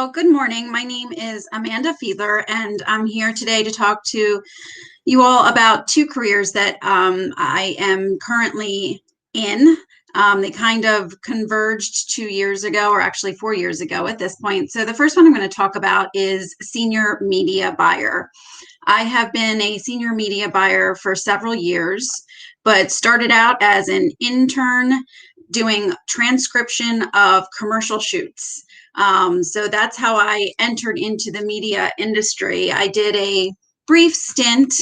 Well, good morning. My name is Amanda Fiedler, and I'm here today to talk to you all about two careers that I am currently in. They kind of converged 2 years ago, or actually 4 years ago at this point. So the first one I'm going to talk about is senior media buyer. I have been a senior media buyer for several years, but started out as an intern doing transcription of commercial shoots. So that's how I entered into the media industry. I did a brief stint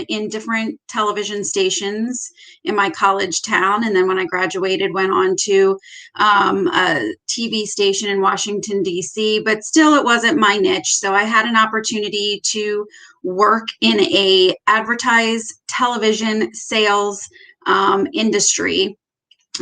in different television stations in my college town. And then when I graduated, went on to a TV station in Washington, D.C., but still it wasn't my niche. So I had an opportunity to work in a advertised television sales industry,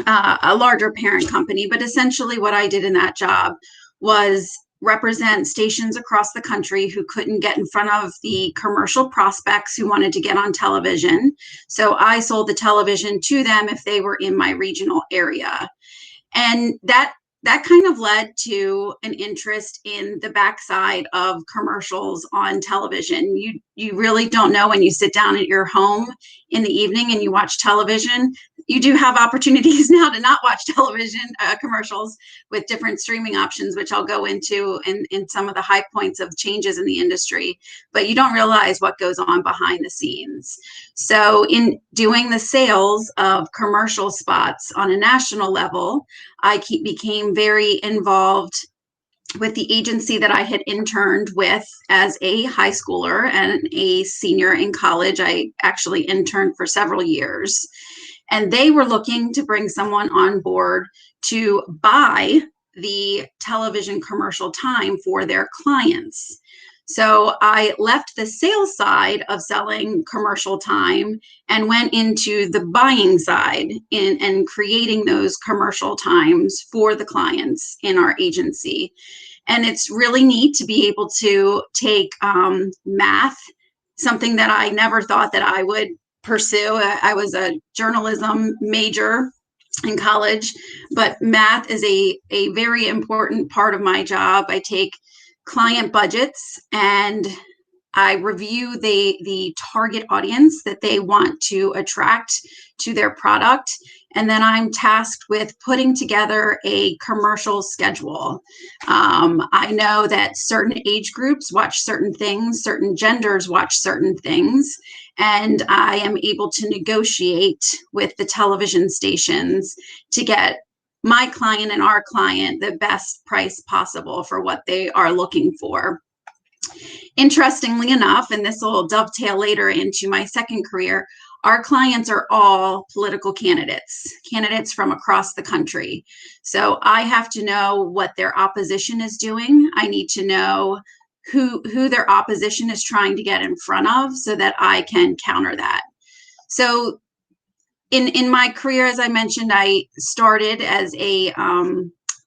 a larger parent company. But essentially what I did in that job was represent stations across the country who couldn't get in front of the commercial prospects who wanted to get on television. So I sold the television to them if they were in my regional area. And that kind of led to an interest in the backside of commercials on television. You really don't know when you sit down at your home in the evening and you watch television. You do have opportunities now to not watch television commercials with different streaming options, which I'll go into in some of the high points of changes in the industry, but you don't realize what goes on behind the scenes. So in doing the sales of commercial spots on a national level, I became very involved with the agency that I had interned with as a high schooler and a senior in college. I actually interned for several years. And they were looking to bring someone on board to buy the television commercial time for their clients. So I left the sales side of selling commercial time and went into the buying side and creating those commercial times for the clients in our agency. And it's really neat to be able to take math, something that I never thought that I would pursue. I was a journalism major in college, but math is a very important part of my job. I take client budgets and I review the target audience that they want to attract to their product. And then I'm tasked with putting together a commercial schedule. I know that certain age groups watch certain things, certain genders watch certain things, and I am able to negotiate with the television stations to get my client and our client the best price possible for what they are looking for. Interestingly enough, and this will dovetail later into my second career, our clients are all political candidates from across the country. So I have to know what their opposition is doing. I need to know who their opposition is trying to get in front of so that I can counter that. So in my career, as I mentioned, I started as a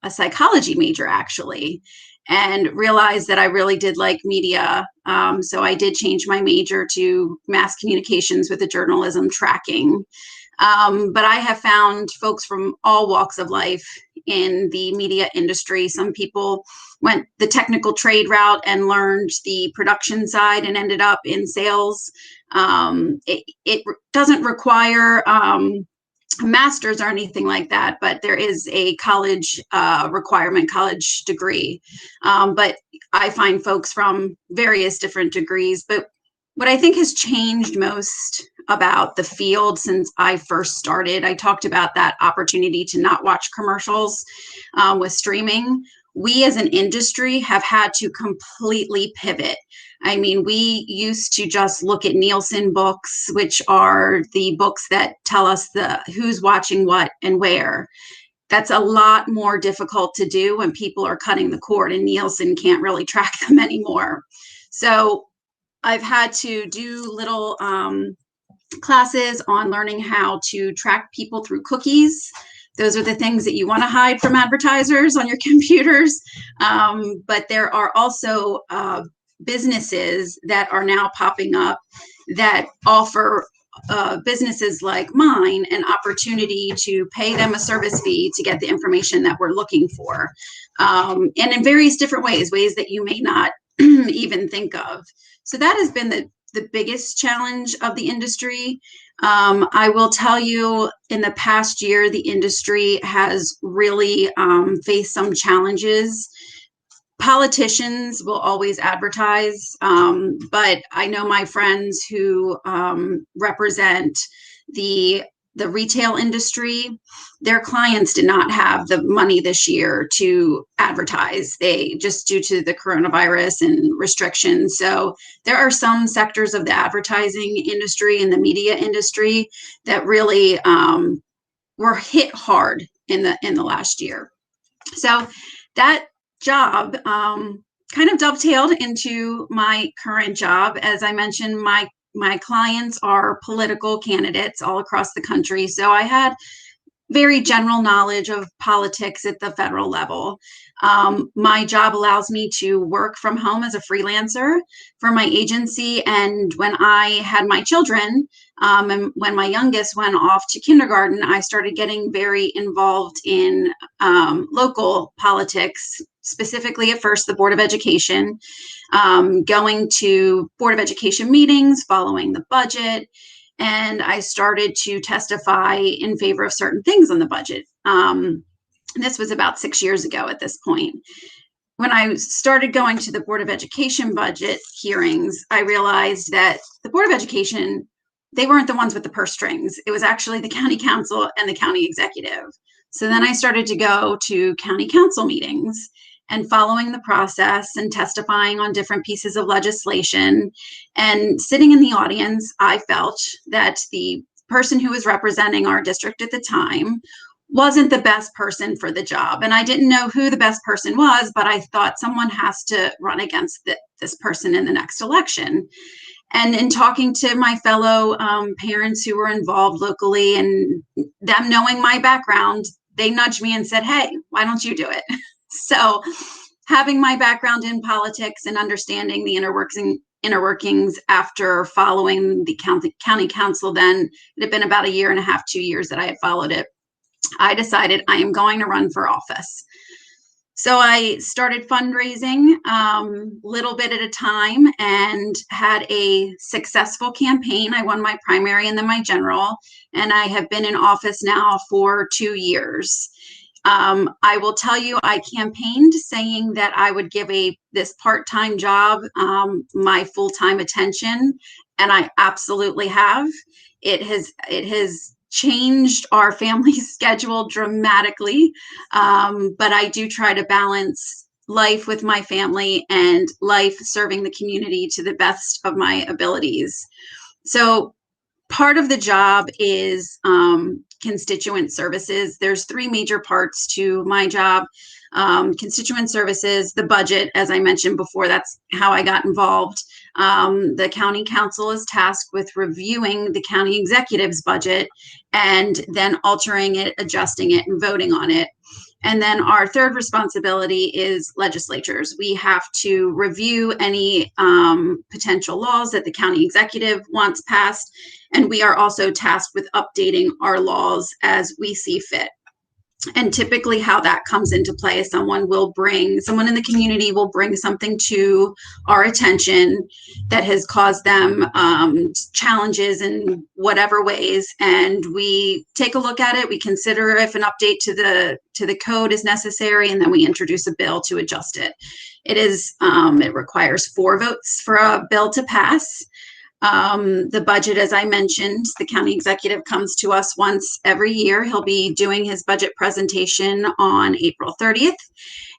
psychology major, actually, and realized that I really did like media. So I did change my major to mass communications with a journalism tracking. But I have found folks from all walks of life in the media industry. Some people went the technical trade route and learned the production side and ended up in sales. It doesn't require a master's or anything like that, but there is a college requirement, college degree. But I find folks from various different degrees. But what I think has changed most about the field since I first started, I talked about that opportunity to not watch commercials with streaming. We as an industry have had to completely pivot. I mean, we used to just look at Nielsen books, which are the books that tell us who's watching what and where. That's a lot more difficult to do when people are cutting the cord, and Nielsen can't really track them anymore. So I've had to do little classes on learning how to track people through cookies. Those are the things that you want to hide from advertisers on your computers. But there are also businesses that are now popping up that offer businesses like mine an opportunity to pay them a service fee to get the information that we're looking for, and in various different ways that you may not even think of. So that has been the biggest challenge of the industry. I will tell you, in the past year, the industry has really faced some challenges. Politicians will always advertise, but I know my friends who represent the retail industry, their clients did not have the money this year to advertise. They just, due to the coronavirus and restrictions. So there are some sectors of the advertising industry and the media industry that really were hit hard in the last year. So that job kind of dovetailed into my current job. As I mentioned, my clients are political candidates all across the country. So I had very general knowledge of politics at the federal level. My job allows me to work from home as a freelancer for my agency. And when I had my children, and when my youngest went off to kindergarten, I started getting very involved in local politics, specifically at first the Board of Education, going to Board of Education meetings, following the budget, and I started to testify in favor of certain things on the budget. This was about 6 years ago at this point. When I started going to the Board of Education budget hearings, I realized that the Board of Education, they weren't the ones with the purse strings. It was actually the county council and the county executive. So then I started to go to county council meetings and following the process and testifying on different pieces of legislation. And sitting in the audience, I felt that the person who was representing our district at the time wasn't the best person for the job. And I didn't know who the best person was, but I thought someone has to run against this person in the next election. And in talking to my fellow parents who were involved locally and them knowing my background, they nudged me and said, "Hey, why don't you do it?" So having my background in politics and understanding the inner workings after following the county council, then it had been about 1.5 to 2 years that I had followed it, I decided I am going to run for office. So I started fundraising little bit at a time and had a successful campaign. I won my primary and then my general, and I have been in office now for 2 years. I will tell you, I campaigned saying that I would give this part-time job my full-time attention, and I absolutely have. It has changed our family schedule dramatically, but I do try to balance life with my family and life serving the community to the best of my abilities. So part of the job is constituent services. There's 3 major parts to my job. Constituent services, the budget, as I mentioned before, that's how I got involved. The county council is tasked with reviewing the county executive's budget and then altering it, adjusting it, and voting on it. And then our third responsibility is legislatures. We have to review any potential laws that the county executive wants passed. And we are also tasked with updating our laws as we see fit. And typically how that comes into play is someone in the community will bring something to our attention that has caused them challenges in whatever ways. And we take a look at it. We consider if an update to the code is necessary, and then we introduce a bill to adjust it. It requires 4 votes for a bill to pass. The budget, as I mentioned, the county executive comes to us once every year. He'll be doing his budget presentation on April 30th.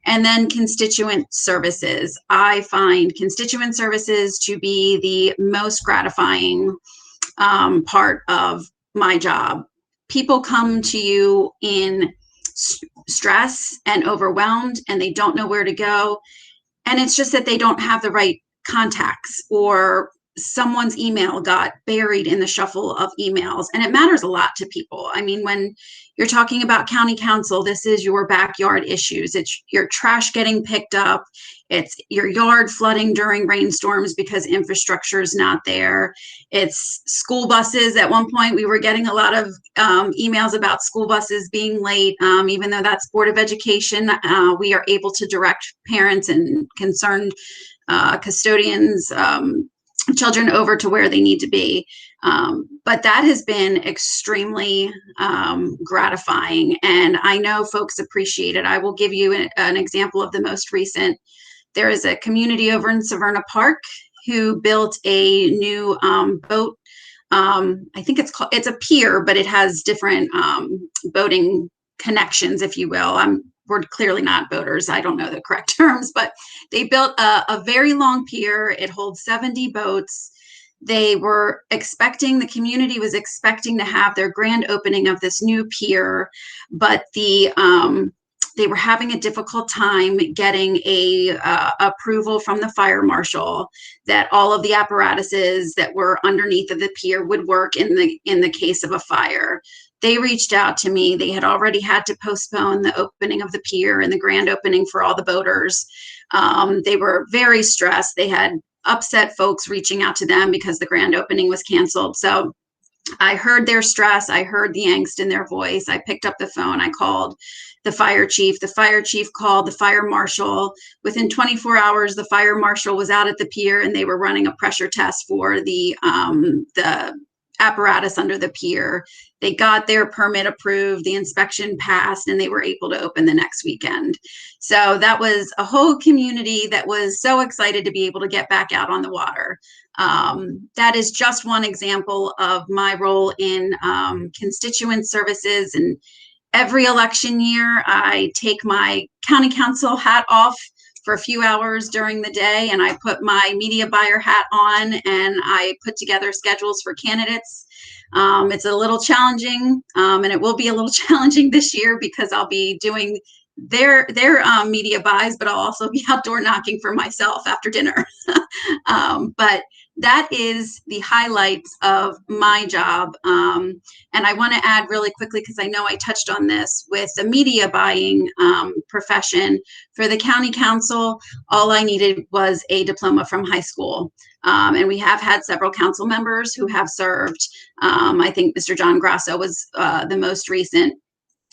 And then constituent services. I find constituent services to be the most gratifying part of my job. People come to you in stress and overwhelmed, and they don't know where to go. And it's just that they don't have the right contacts, or someone's email got buried in the shuffle of emails, and it matters a lot to people. I mean, when you're talking about county council. This is your backyard issues. It's your trash getting picked up. It's your yard flooding during rainstorms because infrastructure is not there. It's school buses. At one point, we were getting a lot of emails about school buses being late. Even though that's Board of Education, we are able to direct parents and concerned custodians, children over to where they need to be. But that has been extremely gratifying, and I know folks appreciate it. I will give you an example of the most recent. There is a community over in Severna Park who built a new boat. I think it's a pier, but it has different boating connections, if you will. We're clearly not boaters. I don't know the correct terms, but they built a very long pier. It holds 70 boats. The community was expecting to have their grand opening of this new pier, but they were having a difficult time getting a approval from the fire marshal that all of the apparatuses that were underneath of the pier would work in the case of a fire. They reached out to me. They had already had to postpone the opening of the pier and the grand opening for all the boaters. They were very stressed. They had upset folks reaching out to them because the grand opening was canceled. So I heard their stress. I heard the angst in their voice. I picked up the phone. I called the fire chief. The fire chief called the fire marshal. Within 24 hours, the fire marshal was out at the pier and they were running a pressure test for the apparatus under the pier. They got their permit approved, the inspection passed, and they were able to open the next weekend. So that was a whole community that was so excited to be able to get back out on the water. That is just one example of my role in constituent services. And every election year, I take my county council hat off for a few hours during the day, and I put my media buyer hat on, and I put together schedules for candidates. It's a little challenging, and it will be a little challenging this year because I'll be doing their media buys, but I'll also be outdoor knocking for myself after dinner. But that is the highlights of my job. And I want to add really quickly, because I know I touched on this with the media buying profession. For the county council, all I needed was a diploma from high school. And we have had several council members who have served. I think Mr. John Grasso was the most recent.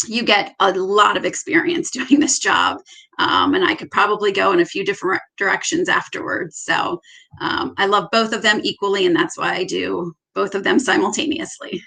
You get a lot of experience doing this job. And I could probably go in a few different directions afterwards. So I love both of them equally, and that's why I do both of them simultaneously.